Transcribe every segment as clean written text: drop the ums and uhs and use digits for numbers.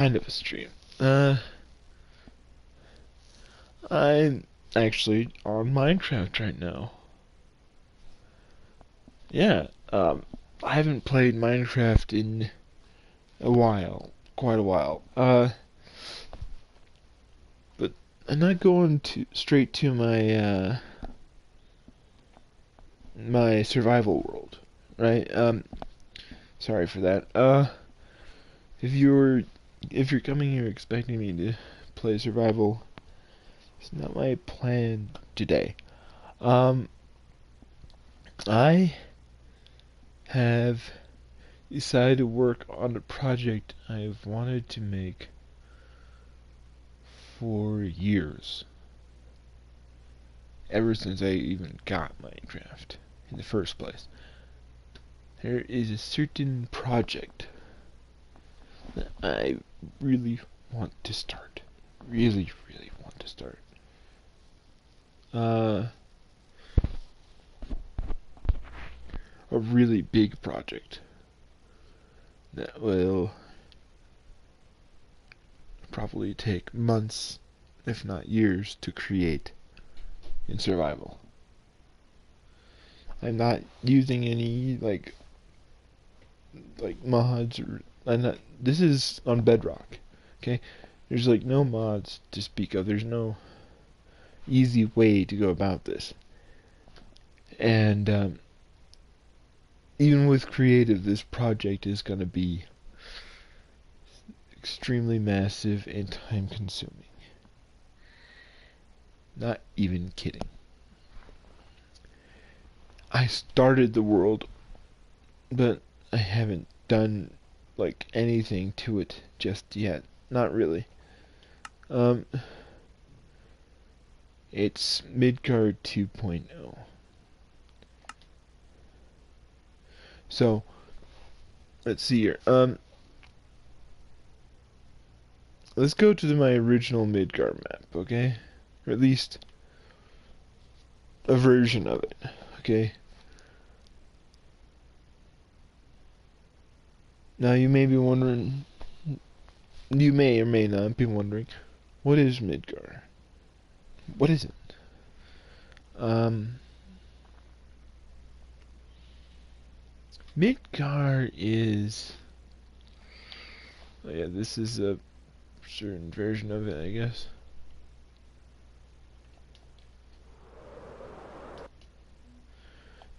Kind of a stream. Uh, I'm actually on Minecraft right now. Yeah, I haven't played Minecraft in a while, quite a while. But I'm not going to straight to my survival world, right? Sorry for that. If you're if you're coming here expecting me to play survival, it's not my plan today. Um, I have decided to work on a project I've wanted to make for years. Ever since I even got Minecraft in the first place. There is a certain project that I really want to start. Really, really want to start. Uh, a really big project that will probably take months, if not years, to create in survival. I'm not using any like mods or I'm not. This is on Bedrock. Okay, there's like no mods to speak of. There's no easy way to go about this. And even with creative, this project is going to be extremely massive and time consuming. Not even kidding. I started the world, but I haven't done like anything to it just yet. Not really. Um, it's Midgard 2.0. So, let's see here. Let's go to my original Midgard map, okay? Or at least a version of it, okay? Now you may be wondering, you may or may not be wondering, what is Midgard? What is it? Um, Midgard is, oh yeah, this is a certain version of it, I guess.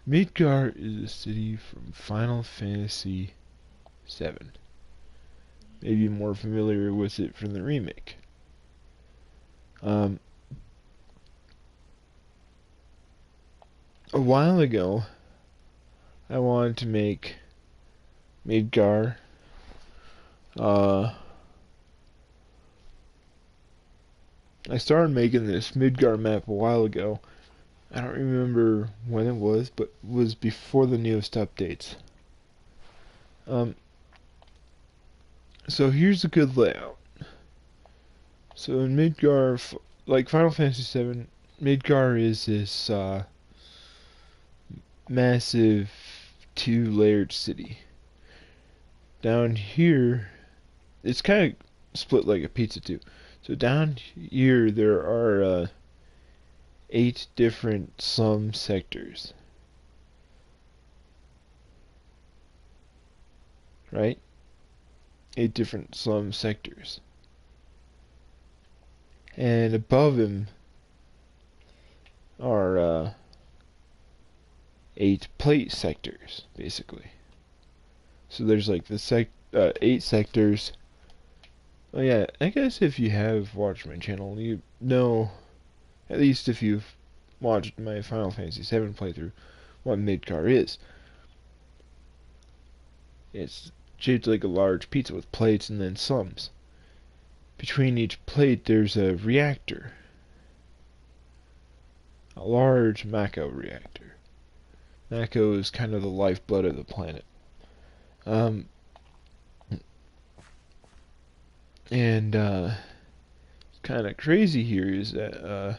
Midgard is a city from Final Fantasy VII. Maybe more familiar with it from the remake. Um, a while ago, I wanted to make Midgard. Uh, I started making this Midgard map a while ago. I don't remember when it was, but it was before the newest updates. Um, so here's a good layout. So in Midgard, like Final Fantasy VII, Midgard is this massive two-layered city. Down here, it's kind of split like a pizza too. So down here there are 8 different slum sectors, right? 8 different slum sectors, and above him are 8 plate sectors, basically. So there's like the 8 sectors. Oh yeah, I guess if you have watched my channel, you know, at least if you've watched my Final Fantasy VII playthrough, what Midgar is. It's shaped like a large pizza with plates and then slums. Between each plate there's a reactor. A large Mako reactor. Mako is kind of the lifeblood of the planet. Um, and kind of crazy here is that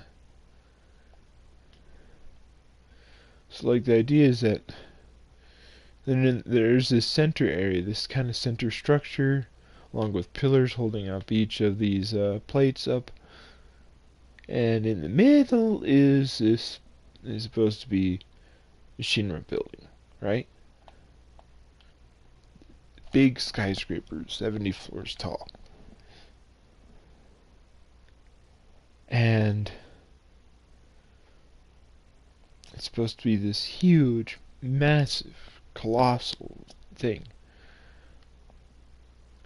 so like the idea is that then there's this center area, this kind of center structure, along with pillars holding up each of these plates up. And in the middle is supposed to be the Shinra building, right? Big skyscraper, 70 floors tall. And it's supposed to be this huge, massive, colossal thing.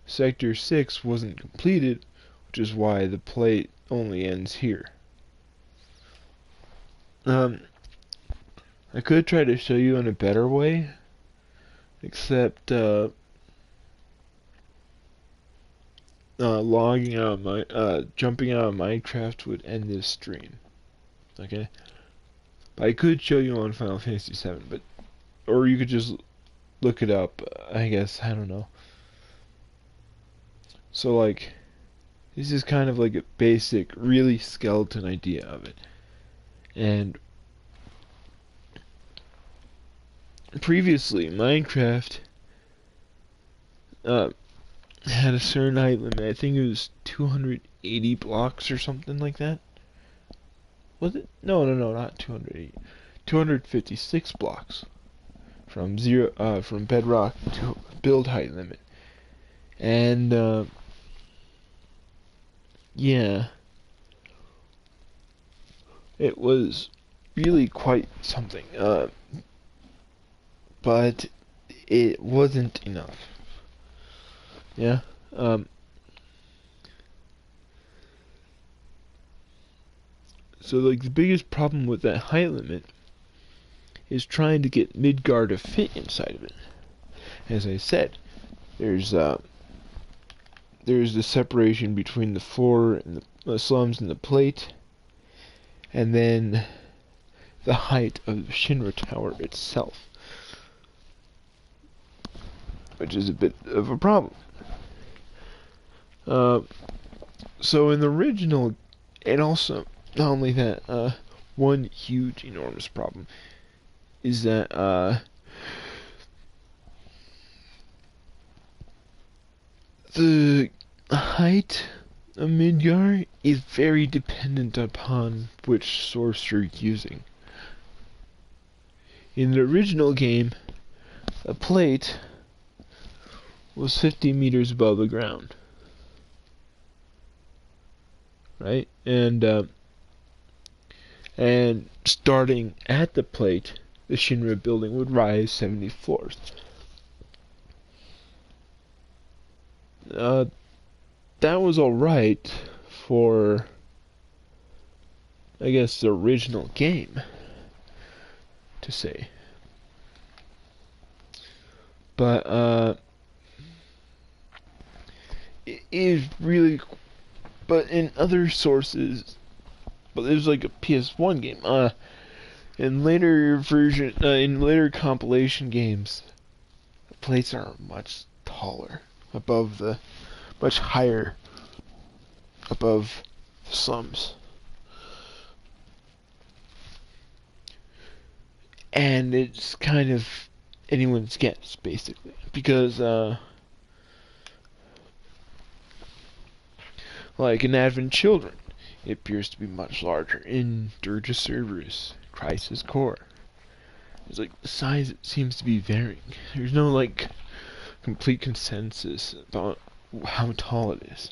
Sector 6 wasn't completed, which is why the plate only ends here. I could try to show you in a better way, except logging out of my jumping out of Minecraft would end this stream. Okay, but I could show you on Final Fantasy VII, but or you could just look it up. I guess I don't know. So like, this is kind of like a basic, really skeleton idea of it, and previously Minecraft had a certain height limit. I think it was 280 blocks or something like that. Was it? No, not 280. 256 blocks from from bedrock to build height limit. And yeah, it was really quite something. But it wasn't enough. Yeah. So like the biggest problem with that height limit is trying to get Midgar to fit inside of it. As I said, there's the separation between the floor and the slums and the plate, and then the height of the Shinra Tower itself, which is a bit of a problem. So in the original, and also not only that, one huge, enormous problem is that the height of Midgar is very dependent upon which source you're using. In the original game, a plate was 50 meters above the ground, right? And starting at the plate, the Shinra building would rise 70 floors. That was alright for, I guess, the original game, to say. But, it is really, but in other sources, but it was like a PS1 game, in later compilation games, the plates are much taller, much higher above the slums. And it's kind of anyone's guess, basically, because, like in Advent Children, it appears to be much larger. In Dirge of Cerberus, Crisis Core, it's like the size seems to be varying. There's no like complete consensus about how tall it is.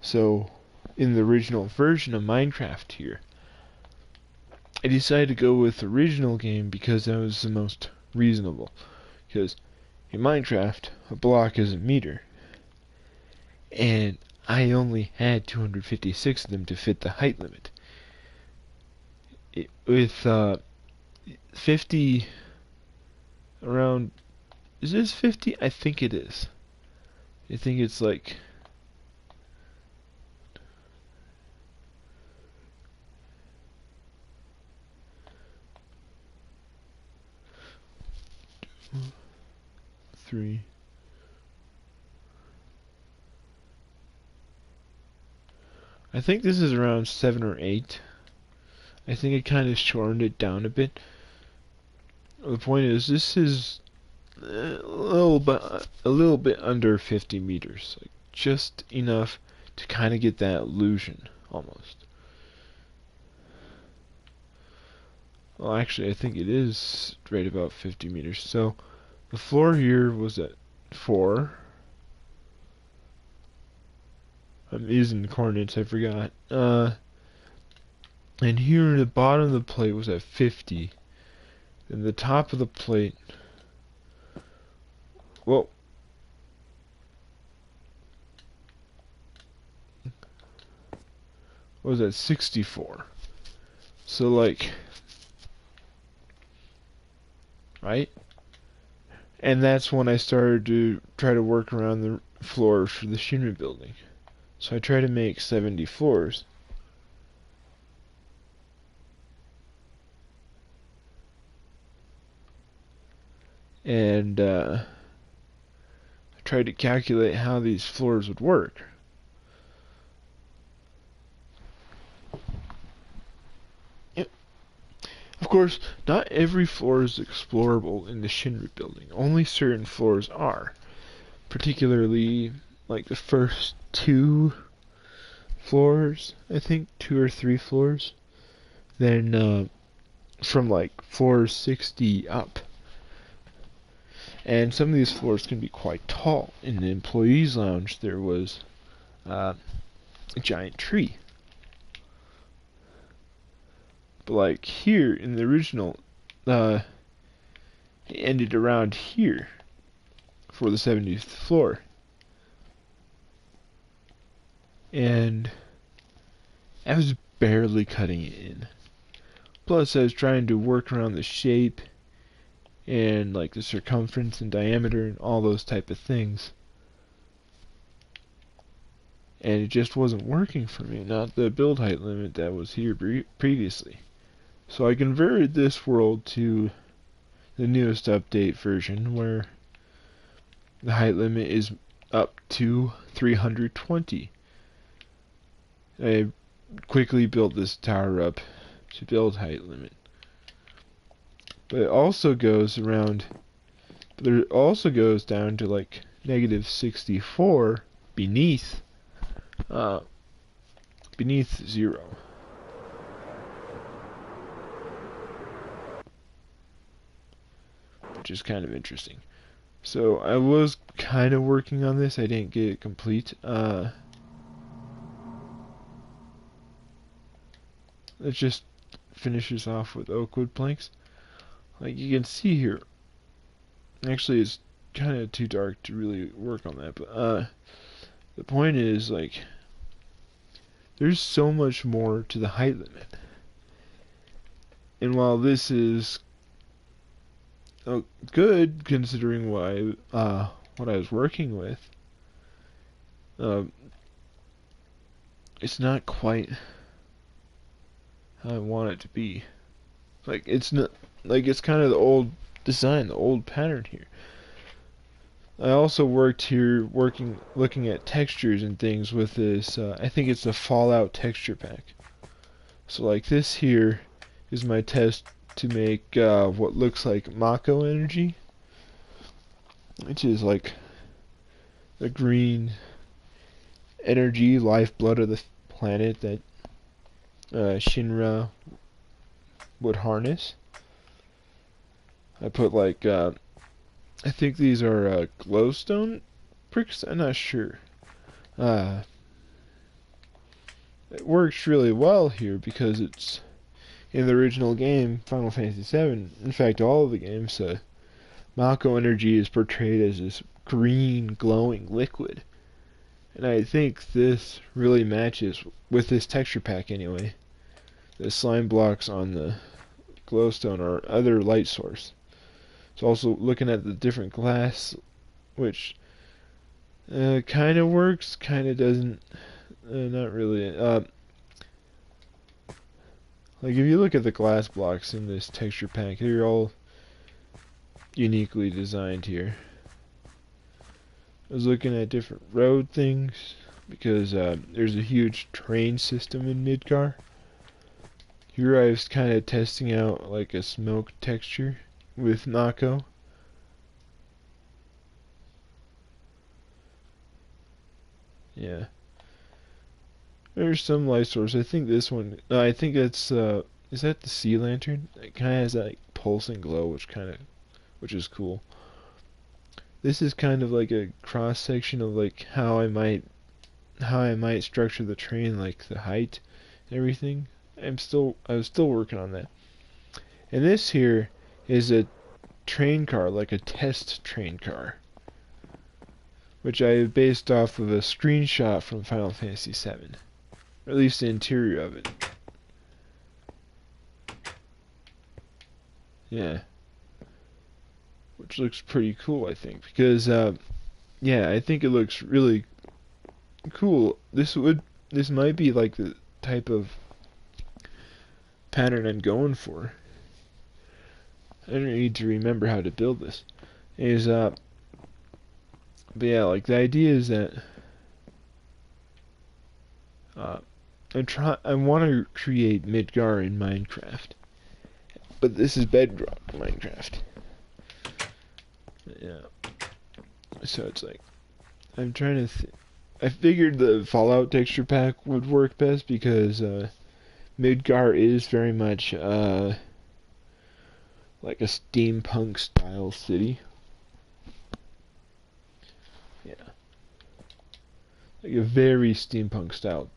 So, in the original version of Minecraft here, I decided to go with the original game because that was the most reasonable. Because in Minecraft, a block is a meter, and I only had 256 of them to fit the height limit. With 50 around, is this 50? I think it is. I think it's like, three. I think this is around 7 or 8. I think I kind of shortened it down a bit. The point is, this is a little bit under 50 meters, like just enough to kind of get that illusion almost. Well, actually, I think it is right about 50 meters. So the floor here was at 4. I'm using the coordinates, I forgot. And here the bottom of the plate was at 50. And the top of the plate, well, was at 64. So like, right? And that's when I started to try to work around the floors for the Shinra building. So I tried to make 70 floors. And I tried to calculate how these floors would work. Yep. Of course, not every floor is explorable in the Shinra building. Only certain floors are. Particularly, like the first 2 floors, I think 2 or 3 floors. Then from like floor 60 up. And some of these floors can be quite tall. In the employees' lounge, there was a giant tree. But like here in the original, it ended around here for the 70th floor. And I was barely cutting it in. Plus, I was trying to work around the shape and like the circumference and diameter and all those type of things. And it just wasn't working for me, not the build height limit that was here previously. So I converted this world to the newest update version where the height limit is up to 320. I quickly built this tower up to build height limit. But it also goes around, but it also goes down to like negative 64 beneath 0. Which is kind of interesting. So I was kind of working on this. I didn't get it complete. Let's just finish this off with oak wood planks. Like you can see here, actually it's kind of too dark to really work on that, but the point is, like, there's so much more to the height limit. And while this is good considering what I was working with, it's not quite how I want it to be. Like it's not, like it's kind of the old design, the old pattern here. I also worked here, looking at textures and things with this. I think it's a Fallout texture pack. So like this here is my test to make what looks like Mako energy, which is like the green energy, lifeblood of the planet that Shinra would harness. I put like I think these are glowstone bricks. I'm not sure. It works really well here because it's in the original game, Final Fantasy VII. In fact, all of the games, Mako energy is portrayed as this green, glowing liquid. And I think this really matches with this texture pack anyway. The slime blocks on the glowstone are other light source. So also looking at the different glass, which kind of works, kind of doesn't, not really. Like if you look at the glass blocks in this texture pack, they're all uniquely designed here. I was looking at different road things because there's a huge train system in Midgar. Here I was kind of testing out like a smoke texture with Mako. Yeah. There's some light source. I think this one. I think that's. Is that the sea lantern? It kind of has that like pulsing glow, which is cool. This is kind of like a cross section of like how I might structure the train, like the height and everything. I was still working on that. And this here is a train car, like a test train car, which I based off of a screenshot from Final Fantasy VII, or at least the interior of it. Yeah, which looks pretty cool, I think, because yeah, I think it looks really cool. This might be like the type of pattern I'm going for. I don't need to remember how to build this. Is but yeah, like the idea is that I want to create Midgar in Minecraft, but this is Bedrock Minecraft. Yeah. So it's like I'm trying to. I figured the Fallout texture pack would work best because Midgar is very much like a steampunk style city. Yeah. Like a very steampunk style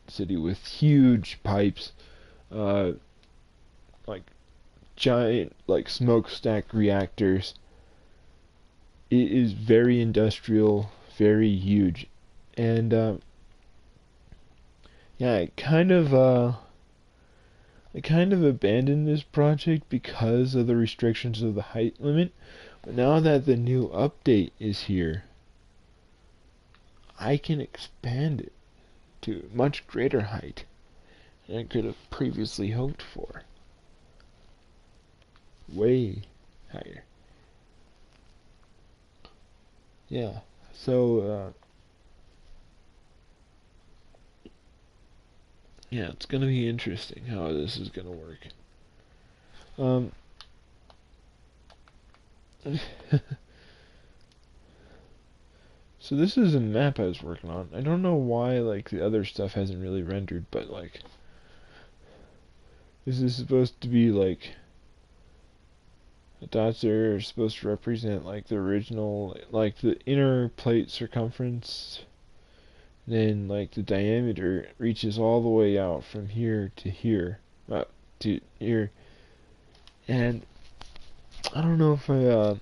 city with huge pipes, uh, like giant like smokestack reactors. It is very industrial, very huge, and yeah, I kind of abandoned this project because of the restrictions of the height limit. But now that the new update is here, I can expand it to a much greater height than I could have previously hoped for. Way higher. Yeah. So, yeah, it's gonna be interesting how this is gonna work. Um, so this is a map I was working on. I don't know why, like, the other stuff hasn't really rendered, but, like, this is supposed to be, like, the dots there are supposed to represent, like, the original, like, the inner plate circumference. Then, like, the diameter reaches all the way out from here to here. To here. And I don't know if I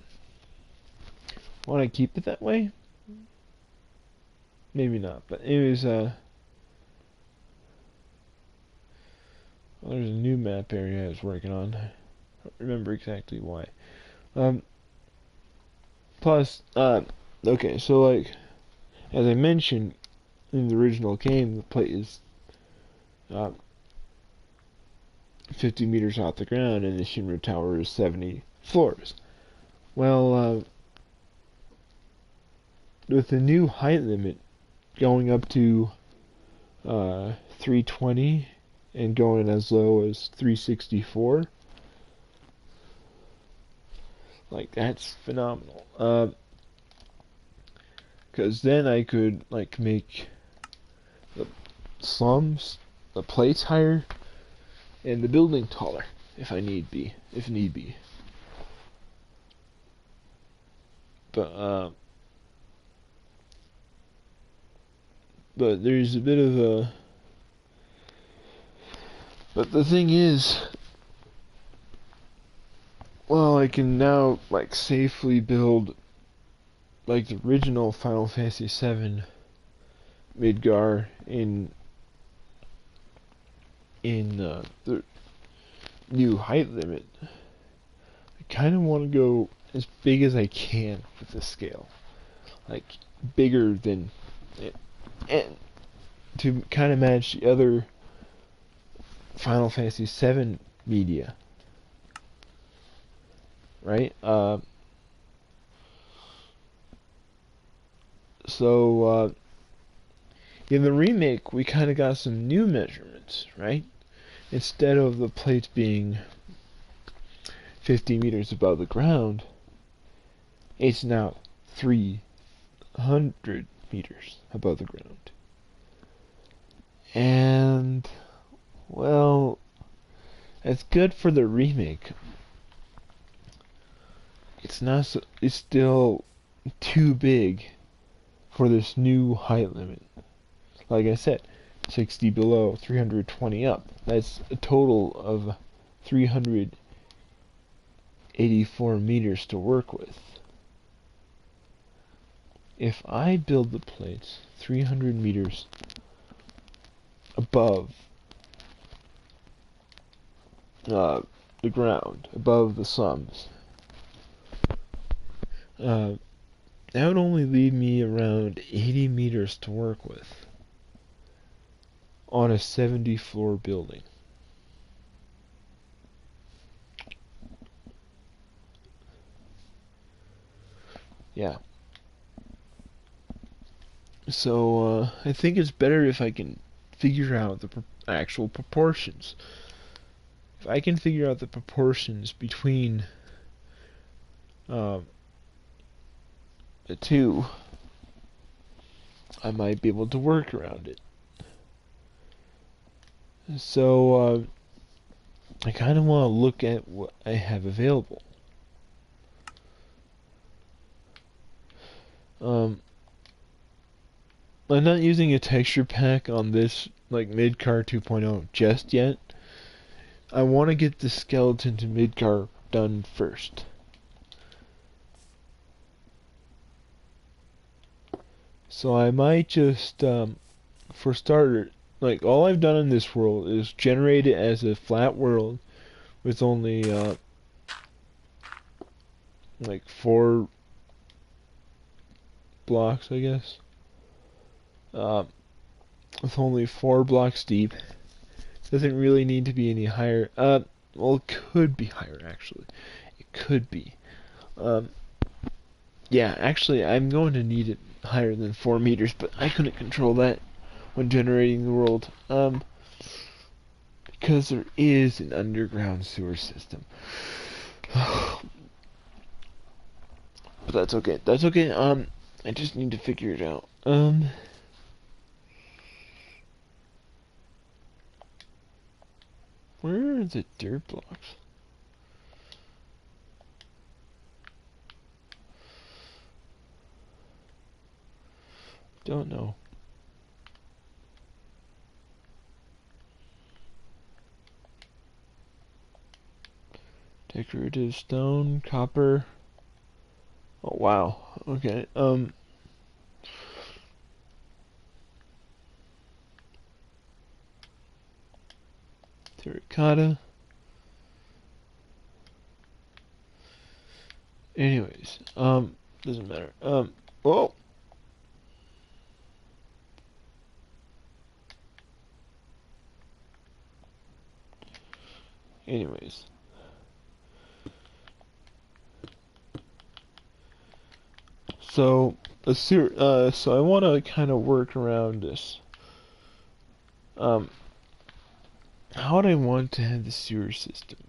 want to keep it that way. Maybe not. But anyways, well, there's a new map area I was working on. I don't remember exactly why. Plus, okay, so like, as I mentioned in the original game, the plate is 50 meters off the ground, and the Shinra Tower is 70 floors. Well, with the new height limit going up to 320 and going as low as 364, like that's phenomenal. Because then I could like make the slums, the plates higher, and the building taller if need be. But but there's a bit of a. But the thing is, well, I can now like safely build like the original Final Fantasy VII Midgar in the new height limit. I kind of want to go as big as I can with the scale, like bigger than it, and to kind of match the other Final Fantasy VII media, right? So in the remake, we kind of got some new measurements, right? Instead of the plates being 50 meters above the ground, it's now 300 meters above the ground. And, well, it's good for the remake. It's not so, it's still too big for this new height limit. Like I said, 60 below, 320 up. That's a total of 384 meters to work with. If I build the plates 300 meters above the ground, above the slums, that would only leave me around 80 meters to work with on a 70 floor building. Yeah. So, I think it's better if I can figure out the actual proportions. If I can figure out the proportions between the two, I might be able to work around it. So, I kind of want to look at what I have available. I'm not using a texture pack on this, like, Midcar 2.0 just yet. I want to get the skeleton to Midcar done first. So I might just, for starter, like, all I've done in this world is generate it as a flat world with only, like, 4 blocks, I guess. With only 4 blocks deep. Doesn't really need to be any higher. Well, it could be higher, actually. It could be. Yeah, actually, I'm going to need it higher than 4 meters, but I couldn't control that when generating the world. Because there is an underground sewer system. But that's okay. That's okay. I just need to figure it out. Where are the dirt blocks? Don't know. Decorative stone, copper. Oh wow. Okay. Terracotta. Anyways, doesn't matter. Whoa. Anyways. So, so I want to kind of work around this. How would I want to have the sewer system?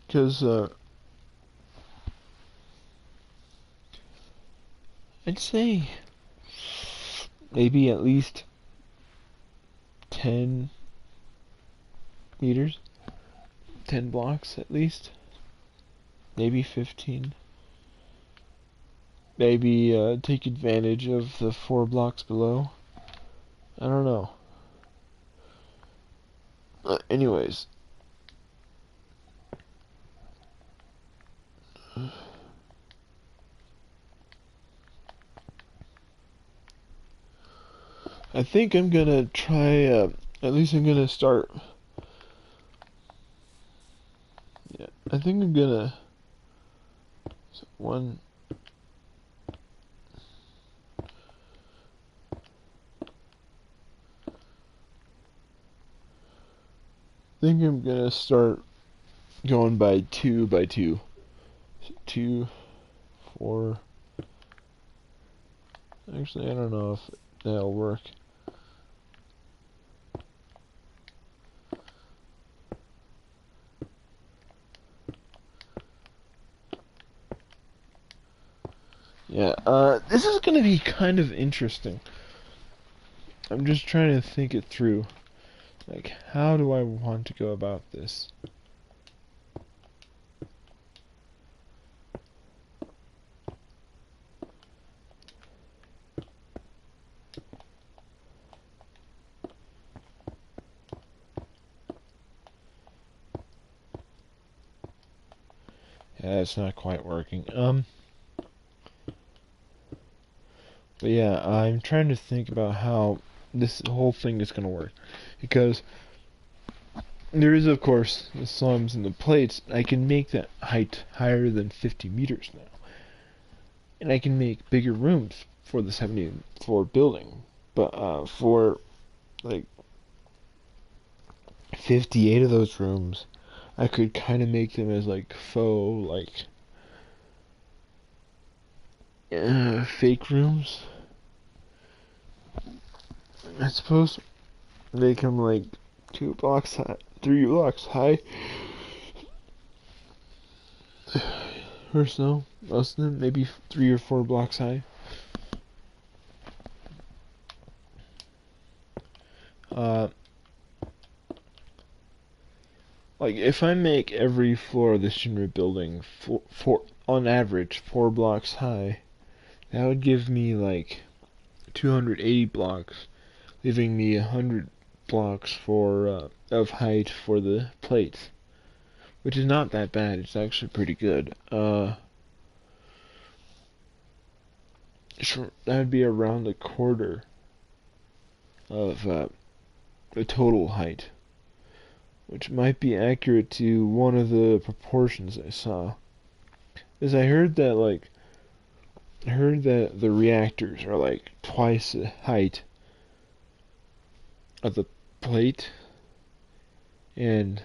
Because, I'd say maybe at least 10 meters, 10 blocks at least, maybe 15. Maybe take advantage of the 4 blocks below. I don't know. Anyways. I think I'm gonna try, at least I'm gonna start. Yeah, I think I'm gonna. So one. I think I'm gonna start going by 2 by 2. 2, 4. Actually, I don't know if that'll work. Yeah, this is gonna be kind of interesting. I'm just trying to think it through. Like, how do I want to go about this? Yeah, it's not quite working. But yeah, I'm trying to think about how this whole thing is gonna work. Because there is, of course, the slums and the plates. I can make that height higher than 50 meters now. And I can make bigger rooms for the 70-floor building. But for like 58 of those rooms, I could kind of make them as like faux, like fake rooms. I suppose make them like 2 blocks high, 3 blocks high, or so. Most of them maybe 3 or 4 blocks high. Uh, like if I make every floor of the Shinra building on average 4 blocks high, that would give me like 280 blocks, leaving me 100 blocks for of height for the plates, which is not that bad. It's actually pretty good. Sure, that would be around a quarter of the total height, which might be accurate to one of the proportions I saw. Because I heard that the reactors are like twice the height of the plate, and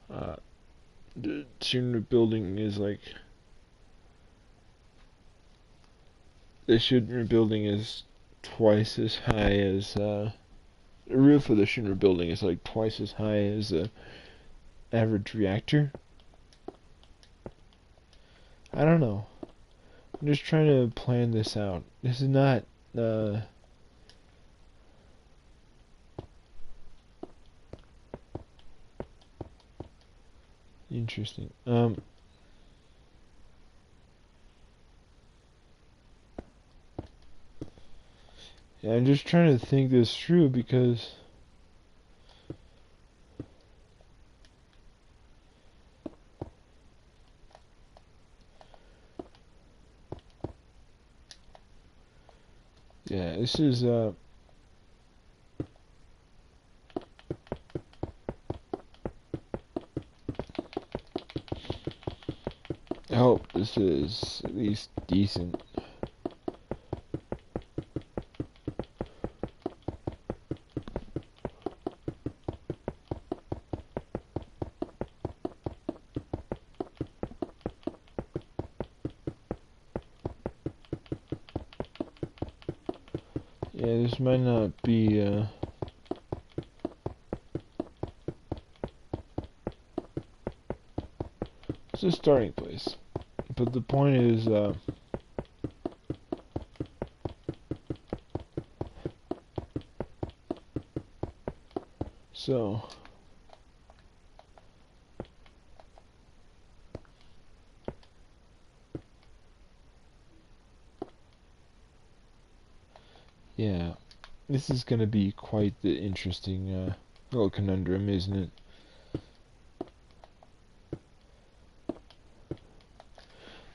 the Shinra building is like the Shinra building is twice as high as the roof of the Shinra building is like twice as high as the average reactor. I don't know. I'm just trying to plan this out. This is not interesting. Yeah, I'm just trying to think this through because yeah, this is I hope this is at least decent. Yeah, this might not be it's a starting place. But the point is so yeah, this is gonna be quite the interesting little conundrum, isn't it?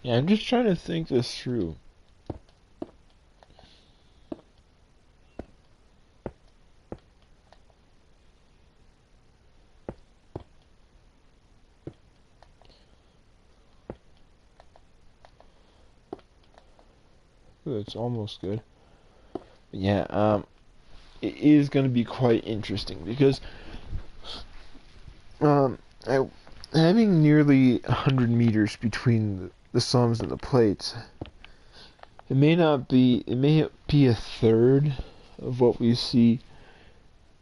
Yeah, I'm just trying to think this through. Ooh, it's almost good. But yeah, it is going to be quite interesting because um, I, having nearly 100 meters between the slums and the plates, it may not be. It may be a third of what we see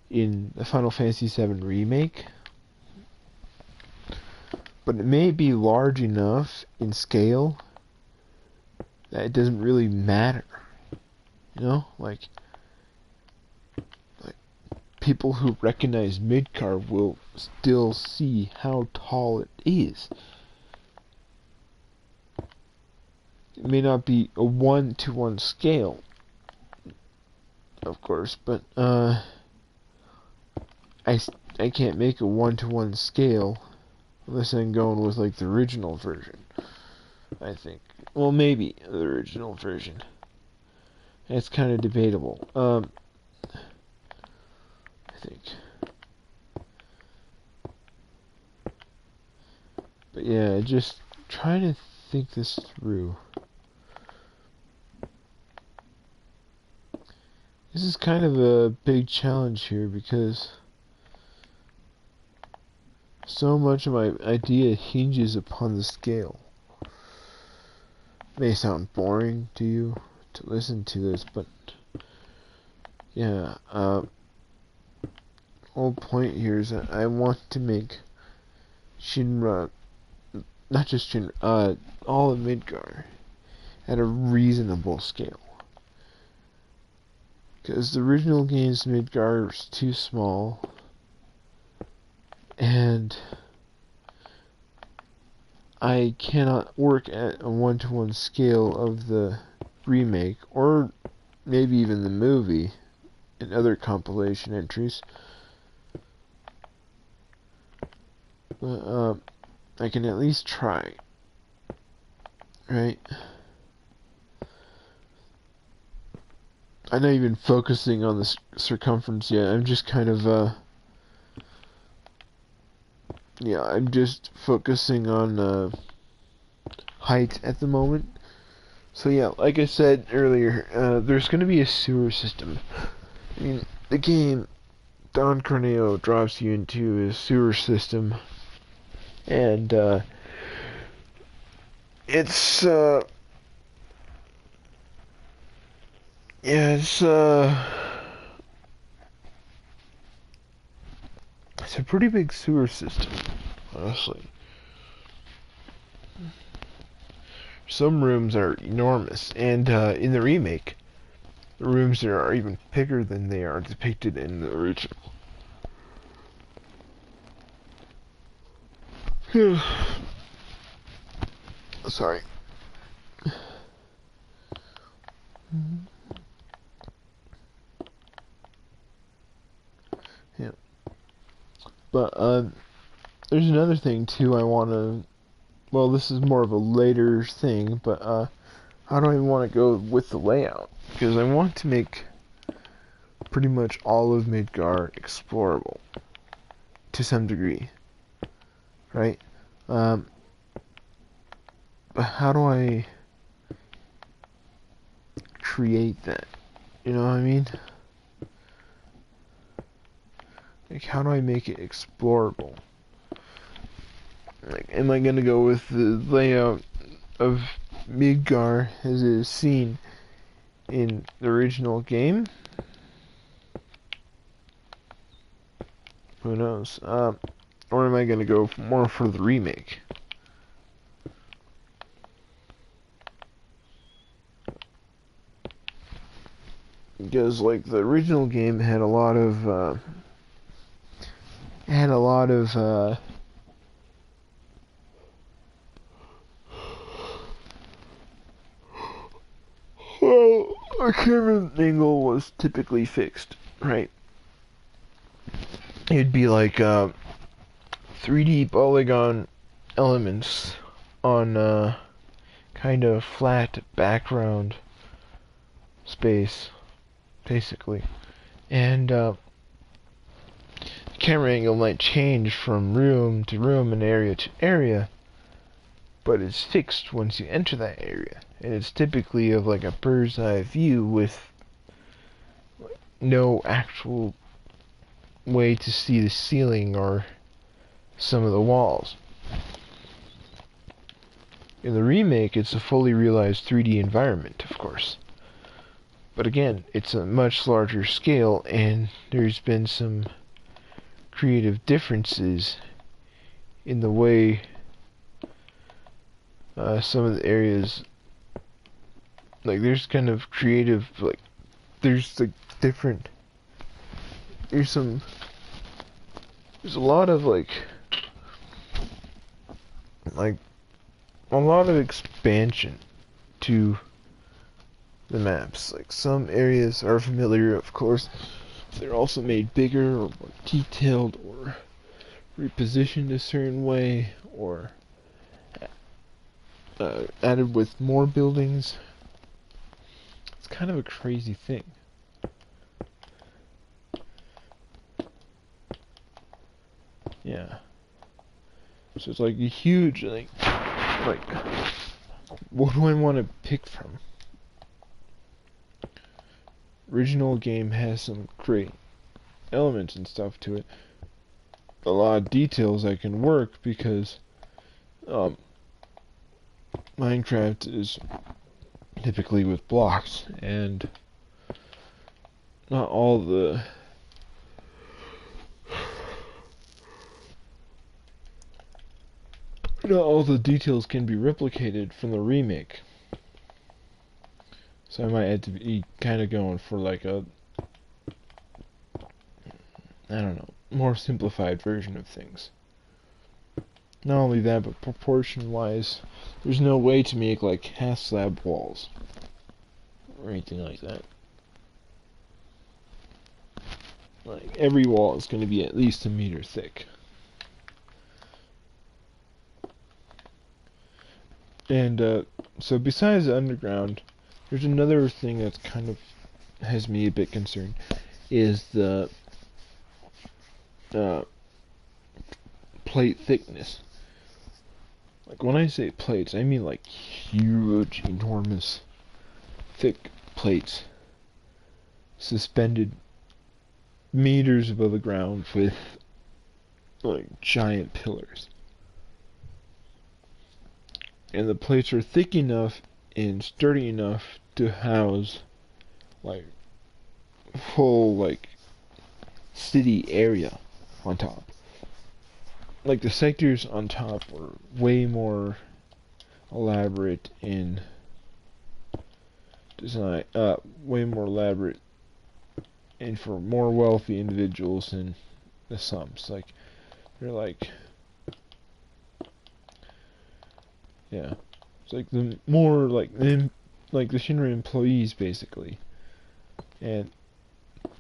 in the Final Fantasy VII remake, but it may be large enough in scale that it doesn't really matter. You know, like people who recognize Midgar will still see how tall it is. It may not be a 1-to-1 scale, of course, but I can't make a 1-to-1 scale unless I'm going with like the original version, I think. Well, maybe the original version. It's kind of debatable. I think. But yeah, just trying to think this through. This is kind of a big challenge here because so much of my idea hinges upon the scale. It may sound boring to you to listen to this, but yeah, whole point here is that I want to make Shinra, not just Shinra, all of Midgar at a reasonable scale. Because the original game's Midgar is too small, and I cannot work at a 1-to-1 scale of the remake, or maybe even the movie, and other compilation entries. But, I can at least try, right? I'm not even focusing on the circumference yet. I'm just kind of, yeah, I'm just focusing on height at the moment. So yeah, like I said earlier, there's going to be a sewer system. I mean, the game Don Corneo drops you into a sewer system, and it's yeah, it's a pretty big sewer system, honestly. Some rooms are enormous, and in the remake, the rooms there are even bigger than they are depicted in the original. Sorry. Yeah. But there's another thing too I want to. Well, this is more of a later thing, but how do I want to go with the layout? Because I want to make pretty much all of Midgar explorable to some degree, right? But how do I create that? You know what I mean? Like, how do I make it explorable? Like, am I gonna go with the layout of Midgar as it is seen in the original game? Who knows? Or am I gonna go more for the remake? Because, like, the original game had a lot of, well, a camera angle was typically fixed, right? It'd be like 3D polygon elements on kind of flat background space, basically. And the camera angle might change from room to room and area to area, but it's fixed once you enter that area. And it's typically of like a bird's eye view with no actual way to see the ceiling or some of the walls. In the remake, it's a fully realized 3D environment, of course. But again, it's a much larger scale, and there's been some creative differences in the way some of the areas, like, there's kind of creative, like, there's like different there's a lot of like a lot of expansion to the maps. Like some areas are familiar, of course. They're also made bigger or more detailed or repositioned a certain way or added with more buildings. It's kind of a crazy thing. Yeah. So it's like a huge like what do I want to pick from? Original game has some great elements and stuff to it. A lot of details I can work because Minecraft is typically with blocks and not all the details can be replicated from the remake. So I might have to be kind of going for like a, I don't know, more simplified version of things. Not only that, but proportion-wise, there's no way to make like half slab walls or anything like that. Like every wall is going to be at least a meter thick. And so besides the underground, there's another thing that's kind of has me a bit concerned, is the plate thickness. Like when I say plates, I mean like huge, enormous, thick plates suspended meters above the ground with like giant pillars. And the plates are thick enough and sturdy enough to house like full like city area on top. Like the sectors on top were way more elaborate in design, way more elaborate and for more wealthy individuals than the slums. Like they're like, yeah, it's like the more like the Shinra employees basically, and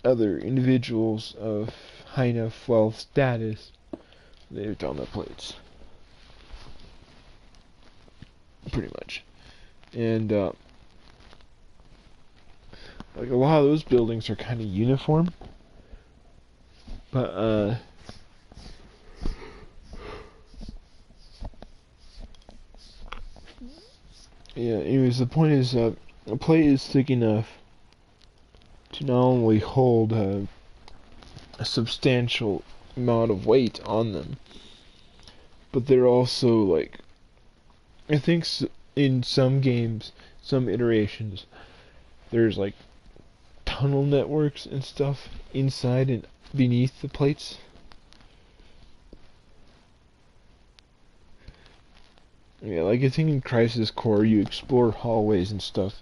other individuals of high enough wealth status, lived on the plates, pretty much. And like a lot of those buildings are kind of uniform, but yeah. Anyways, the point is, a plate is thick enough to not only hold a substantial amount of weight on them, but they're also like, I think in some games, some iterations, there's like tunnel networks and stuff inside and beneath the plates. Yeah, like I think in Crisis Core you explore hallways and stuff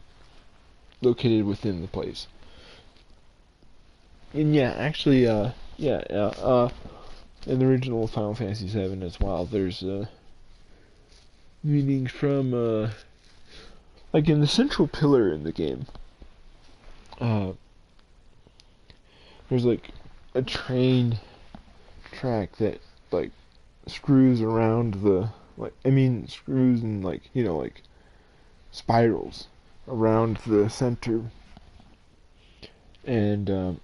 located within the place. And yeah, actually, in the original Final Fantasy VII as well, there's meanings from like in the central pillar in the game. There's like a train track that like screws around the screws and like like spirals around the center, and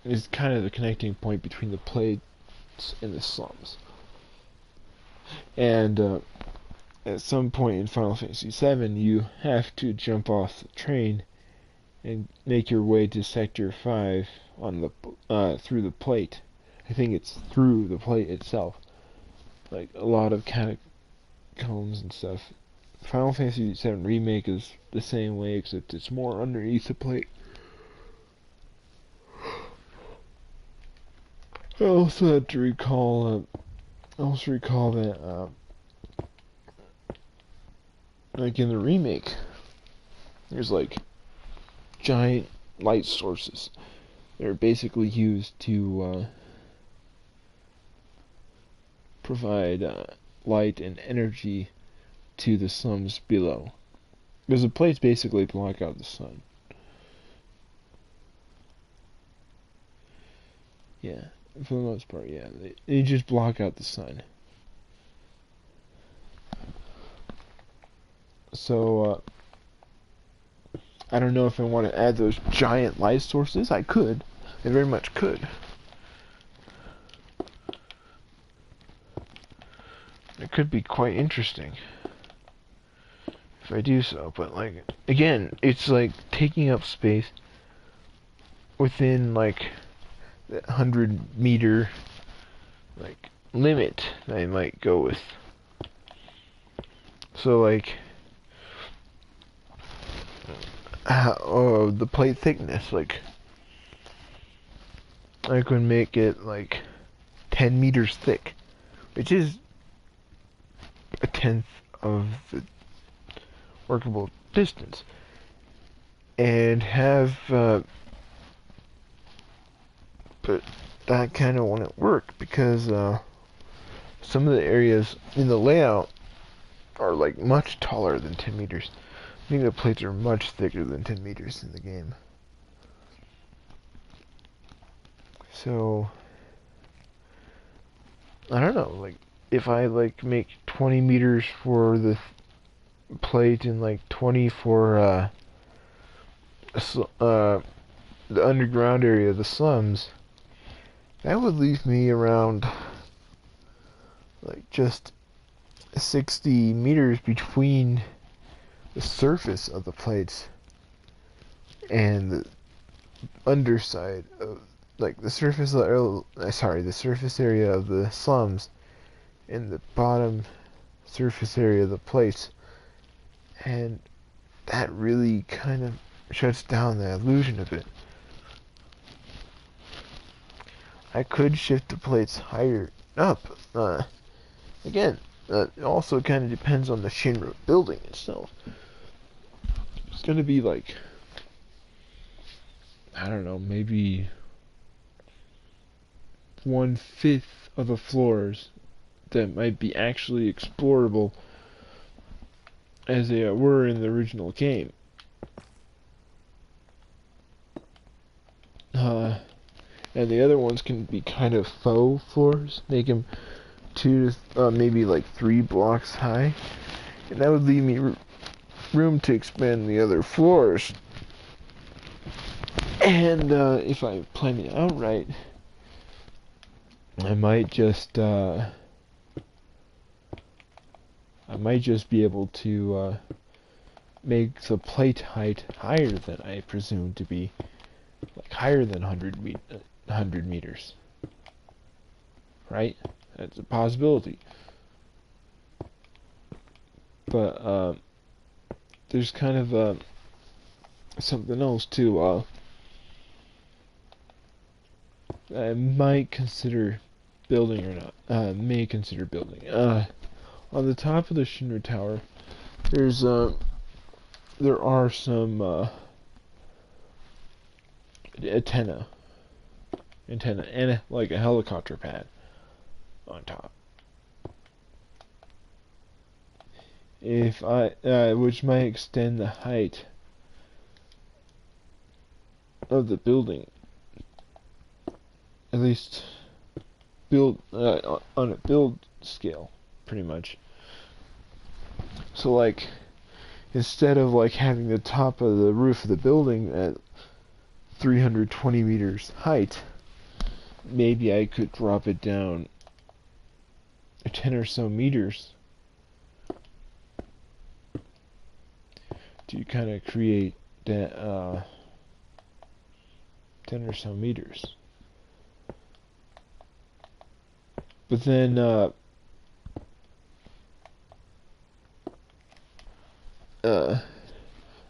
is kind of the connecting point between the plates and the slums. And at some point in Final Fantasy VII, you have to jump off the train and make your way to Sector 5 on the through the plate. I think it's through the plate itself. Like a lot of catacombs and stuff. Final Fantasy VII Remake is the same way, except it's more underneath the plate. I also had to recall. That like in the remake, there's like giant light sources They're basically used to provide light and energy to the slums below. Because the plates basically block out the sun. Yeah, for the most part, yeah. They just block out the sun. So, I don't know if I want to add those giant light sources. I could. I very much could. It could be quite interesting if I do so, but like, again, it's like taking up space within like the 100-meter like limit I might go with. So like, the plate thickness, like I could make it like 10 meters thick, which is a tenth of the workable distance, and have but that kind of wouldn't work because some of the areas in the layout are like much taller than 10 meters. I think the plates are much thicker than 10 meters in the game. So I don't know, like if I like make 20 meters for the plate and like 20 for the underground area, the slums, that would leave me around like just 60 meters between the surface of the plates and the underside of like the surface the surface area of the slums and the bottom surface area of the plates, and that really kind of shuts down the illusion of it. I could shift the plates higher up. Again, it also kind of depends on the Shinra building itself. It's going to be like, I don't know, maybe 1/5 of the floors that might be actually explorable as they were in the original game. And the other ones can be kind of faux floors, make them 2 to maybe like 3 blocks high, and that would leave me room to expand the other floors. And if I plan it out right, I might just be able to make the plate height higher than I presume to be, like higher than 100 meters. Right? That's a possibility. But there's kind of something else too. I might consider building or not. May consider building. On the top of the Shinra Tower, there are some antenna, and like a helicopter pad on top. If which might extend the height of the building, at least build on a build scale, pretty much. So like, instead of like having the top of the roof of the building at 320 meters height, maybe I could drop it down 10 or so meters to kind of create that 10 or so meters. But then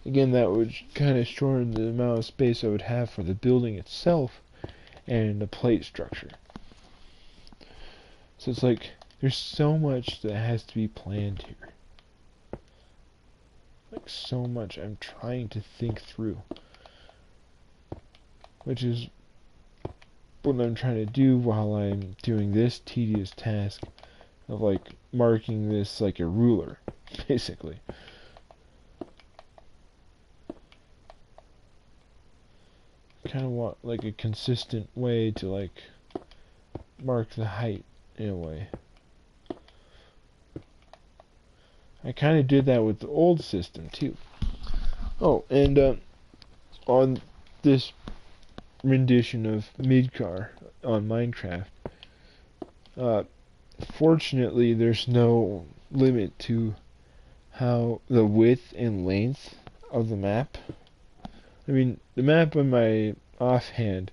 again, that would kind of shorten the amount of space I would have for the building itself and the plate structure. So it's like there's so much that has to be planned here. Like so much I'm trying to think through. Which is what I'm trying to do while I'm doing this tedious task of like marking this like a ruler, basically. Kind of want like a consistent way to like mark the height in a way. I kind of did that with the old system too. Oh, and on this rendition of Midgar on Minecraft, uh, fortunately there's no limit to how the width and length of the map. I mean, the map on my offhand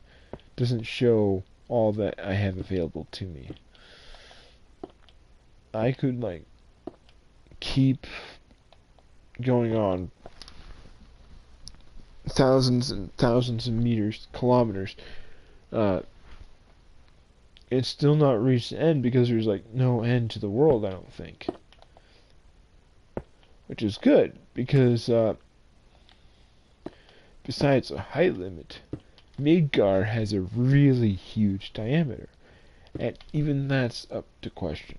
doesn't show all that I have available to me. I could like keep going on thousands and thousands of meters, kilometers, and still not reach the end because there's like no end to the world, I don't think. Which is good because besides a height limit, Midgar has a really huge diameter, and even that's up to question.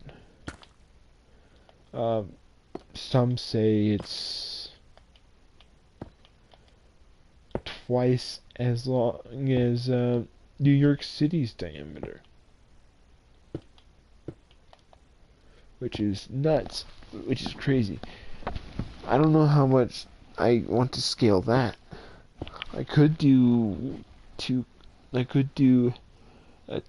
Some say it's twice as long as New York City's diameter, which is nuts, which is crazy. I don't know how much I want to scale that. I could do a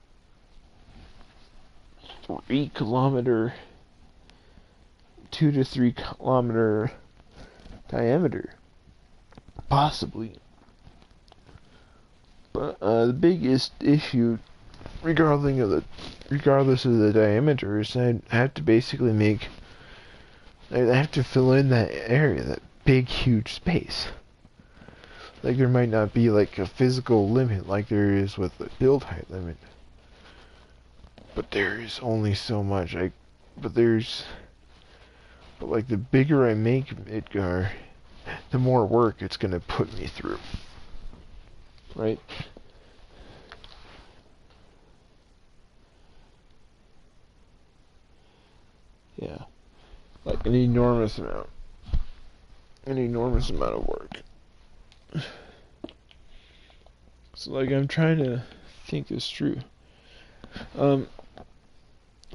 3 kilometer, 2 to 3 kilometer diameter, possibly. But the biggest issue, regardless of the diameter, is I have to basically I have to fill in that area, that big, huge space. Like there might not be like a physical limit like there is with the build height limit, but there is only so much. But like the bigger I make Midgar, the more work it's gonna put me through. Right? Yeah. Like an enormous amount of work. So like I'm trying to think this through.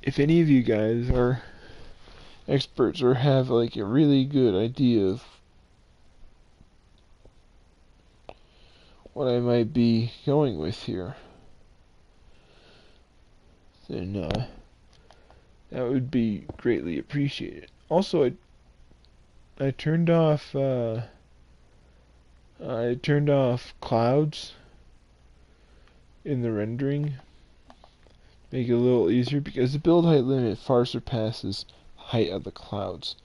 If any of you guys are experts or have like a really good idea of what I might be going with here, then that would be greatly appreciated. Also, I turned off clouds in the rendering, make it a little easier because the build height limit far surpasses height of the clouds.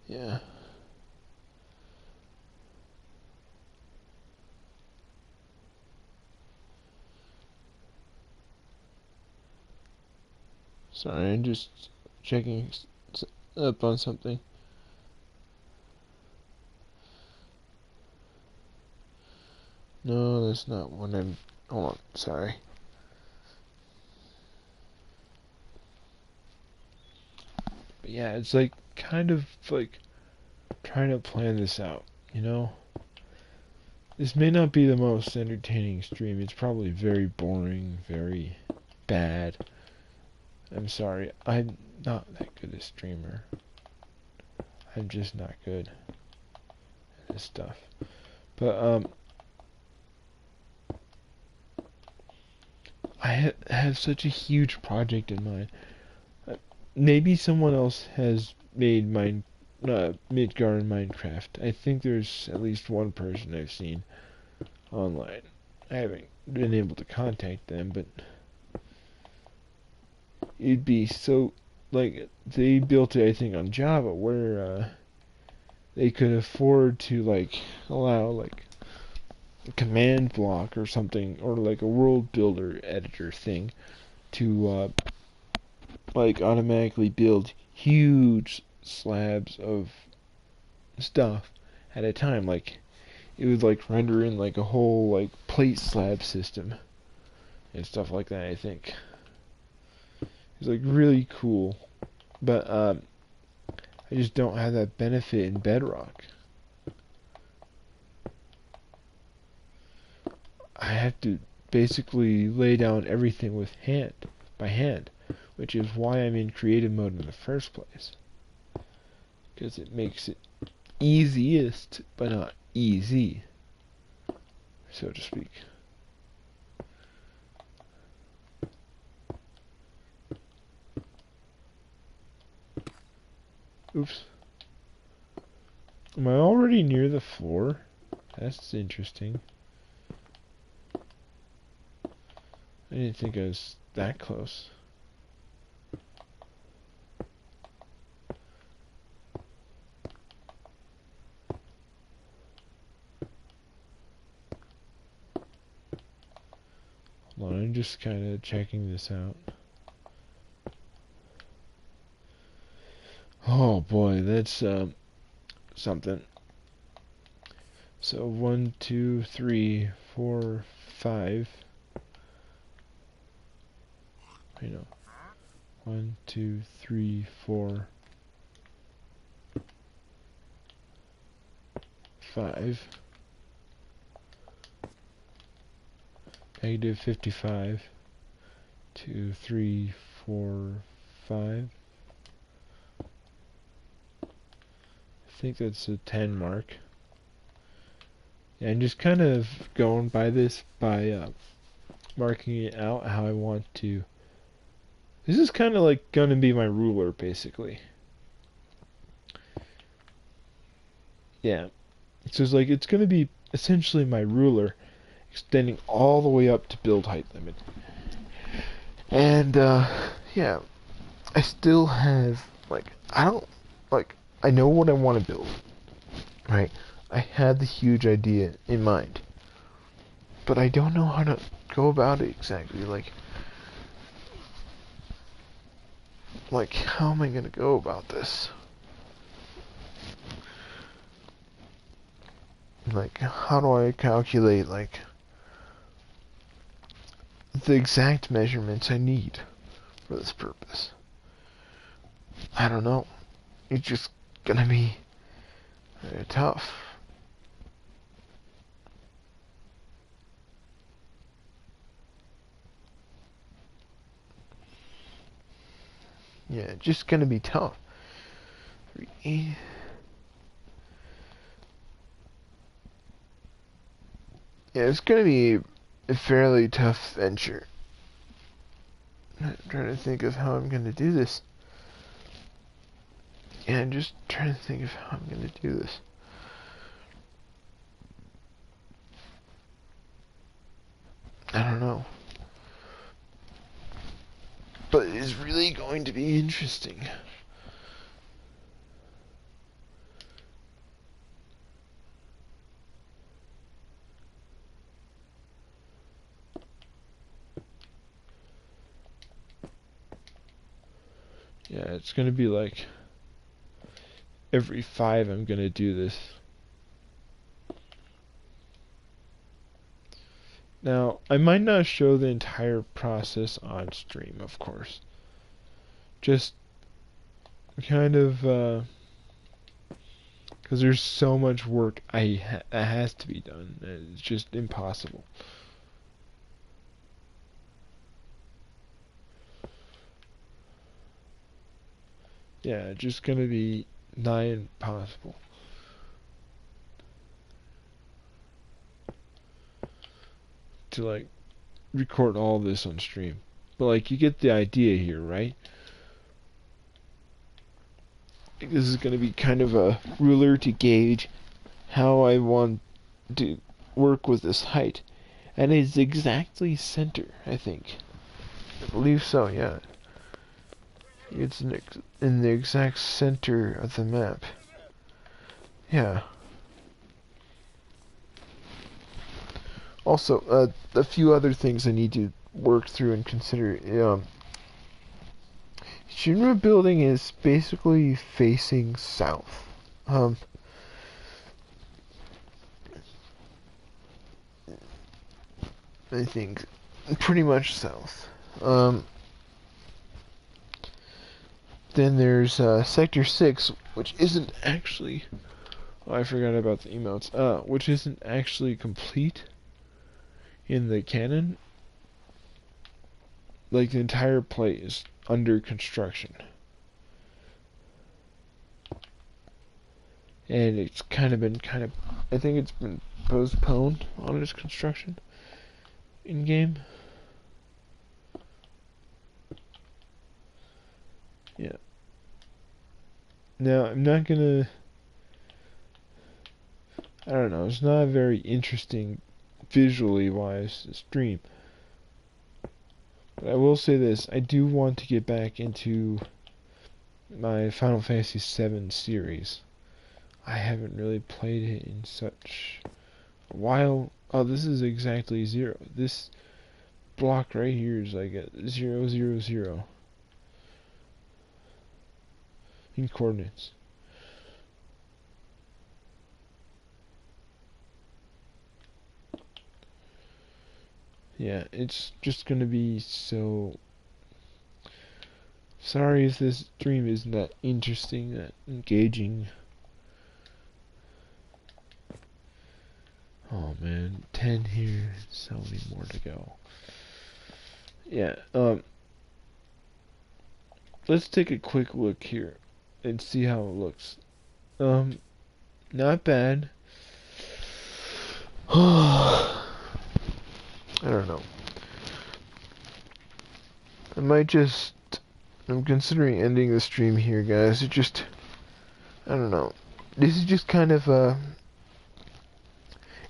Yeah. Sorry, I'm just checking up on something. No, that's not what I'm... Hold on, sorry. But yeah, it's like, kind of like, trying to plan this out, you know? This may not be the most entertaining stream. It's probably very boring, very bad. I'm sorry, I'm not that good a streamer. I'm just not good at this stuff. But, I have such a huge project in mind. Maybe someone else has made Midgar in Minecraft. I think there's at least one person I've seen online. I haven't been able to contact them, but it'd be so, like, they built it, I think, on Java, where they could afford to, like, allow, like, a command block or something, or like a world builder editor thing, to like automatically build huge slabs of stuff at a time. Like it would like render in like a whole like plate slab system and stuff like that. I think it's like really cool, but I just don't have that benefit in Bedrock. I have to basically lay down everything by hand, which is why I'm in creative mode in the first place. Because it makes it easiest, but not easy, so to speak. Oops. Am I already near the floor? That's interesting. I didn't think I was that close. Hold on, I'm just kind of checking this out. Oh boy, that's something. So 1, 2, 3, 4, 5. You know, 1, 2, 3, 4, 5. Negative 55. 2, 3, 4, 5. I think that's a 10 mark. Yeah, I'm just kind of going by this by marking it out how I want to. This is kind of like gonna be my ruler, basically. Yeah, so it's like it's gonna be essentially my ruler, extending all the way up to build height limit. And yeah, I still have I know what I want to build, right? I had the huge idea in mind, but I don't know how to go about it exactly. Like how am I gonna go about this? Like, how do I calculate like the exact measurements I need for this purpose? I don't know. It's just gonna be tough. Yeah, just gonna be tough. Yeah, it's gonna be a fairly tough venture. I'm trying to think of how I'm gonna do this. Yeah, I'm just trying to think of how I'm gonna do this. I don't know. But it is really going to be interesting. Yeah, it's gonna be like every 5 I'm gonna do this. Now, I might not show the entire process on stream, of course. Just kind of, because there's so much work that has to be done. It's just impossible. Yeah, just gonna be nigh impossible. To like record all this on stream. But like you get the idea here, right? This is going to be kind of a ruler to gauge how I want to work with this height. And it's exactly center, I think. I believe so, yeah. It's in the exact center of the map. Yeah. Also, a few other things I need to work through and consider. Shinra building is basically facing south. I think pretty much south. Then there's Sector 6, which isn't actually... Oh, I forgot about the emotes. Which isn't actually complete in the canon. Like, the entire play is under construction. And it's been I think it's been postponed on its construction in-game. Yeah. Now, I'm not gonna... I don't know, it's not a very interesting, visually wise, stream. But I will say this, I do want to get back into my Final Fantasy VII series. I haven't really played it in such a while. Oh, this is exactly 0. This block right here is like a 0, 0, 0 in coordinates. Yeah, it's just gonna be so... Sorry if this stream isn't that interesting, that engaging. Oh man, 10 here, so many more to go. Yeah, let's take a quick look here and see how it looks. Not bad. I don't know. I might just... I'm considering ending the stream here, guys. I don't know. This is just kind of an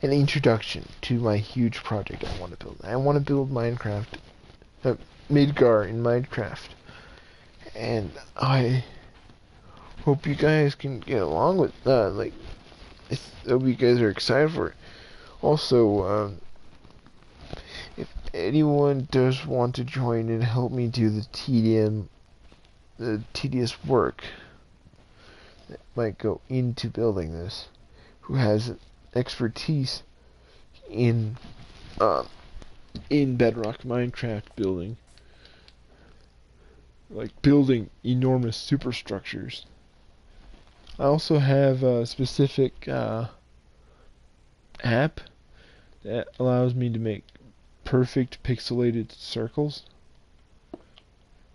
introduction to my huge project I want to build. I want to build Minecraft, Midgar in Minecraft. And I hope you guys can get along with, I hope you guys are excited for it. Also, if anyone does want to join and help me do the tedious work that might go into building this, who has expertise in Bedrock Minecraft building, like building enormous superstructures. I also have a specific app that allows me to make perfect pixelated circles,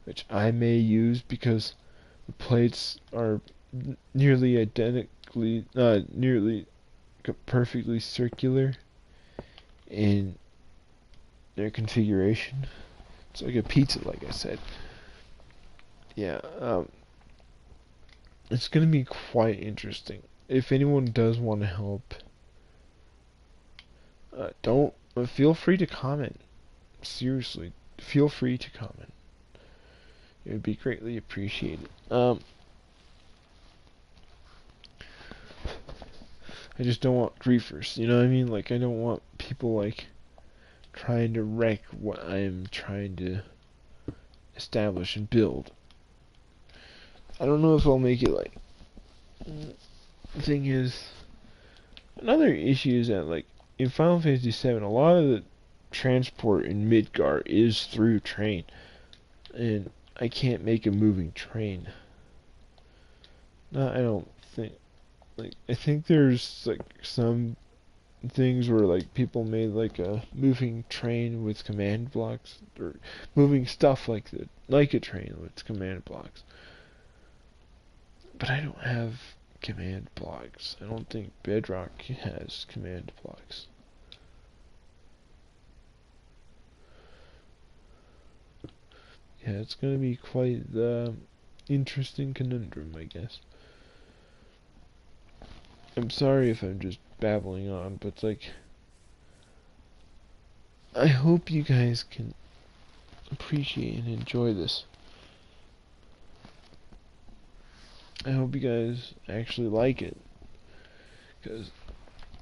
which I may use because the plates are nearly perfectly circular in their configuration. It's like a pizza, like I said. Yeah, it's gonna be quite interesting. If anyone does want to help, don't feel free to comment. Seriously, feel free to comment. It would be greatly appreciated. I just don't want griefers, you know what I mean? Like, I don't want people, like, trying to wreck what I'm trying to establish and build. I don't know if I'll make it, like... The thing is... Another issue is that, like, in Final Fantasy VII, a lot of the transport in Midgar is through train. And I can't make a moving train. No, I don't think... Like, I think there's, like, some things where, like, people made, like, a moving train with command blocks, or moving stuff like a train with command blocks. But I don't have command blocks. I don't think Bedrock has command blocks. Yeah, it's gonna be quite the interesting conundrum, I guess. I'm sorry if I'm just babbling on, but it's like, I hope you guys can appreciate and enjoy this. I hope you guys actually like it, because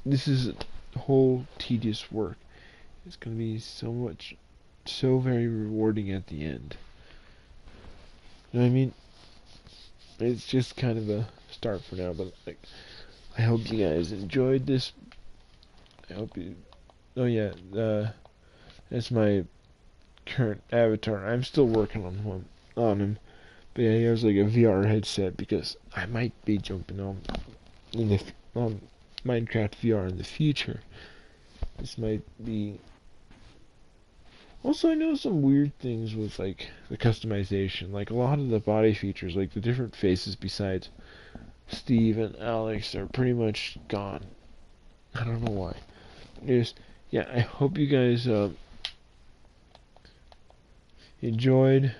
this is a whole tedious work. It's gonna be so very rewarding at the end. You know what I mean? It's just kind of a start for now, but like, I hope you guys enjoyed this. I hope you... Oh yeah, as my current avatar. I'm still working on him. But yeah, he has like a VR headset because I might be jumping on Minecraft VR in the future. This might be. Also, I know some weird things with like the customization. Like a lot of the body features, like the different faces besides Steve and Alex, are pretty much gone. I don't know why. Just yeah, I hope you guys enjoyed.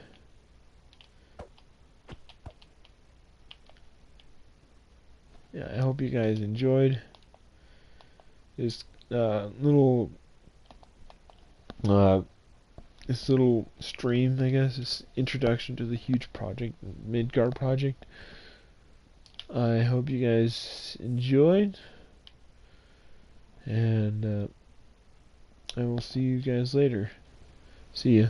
Yeah, I hope you guys enjoyed this little uh, this little stream, I guess, this introduction to the huge project, Midgard project. I hope you guys enjoyed, and I will see you guys later. See ya.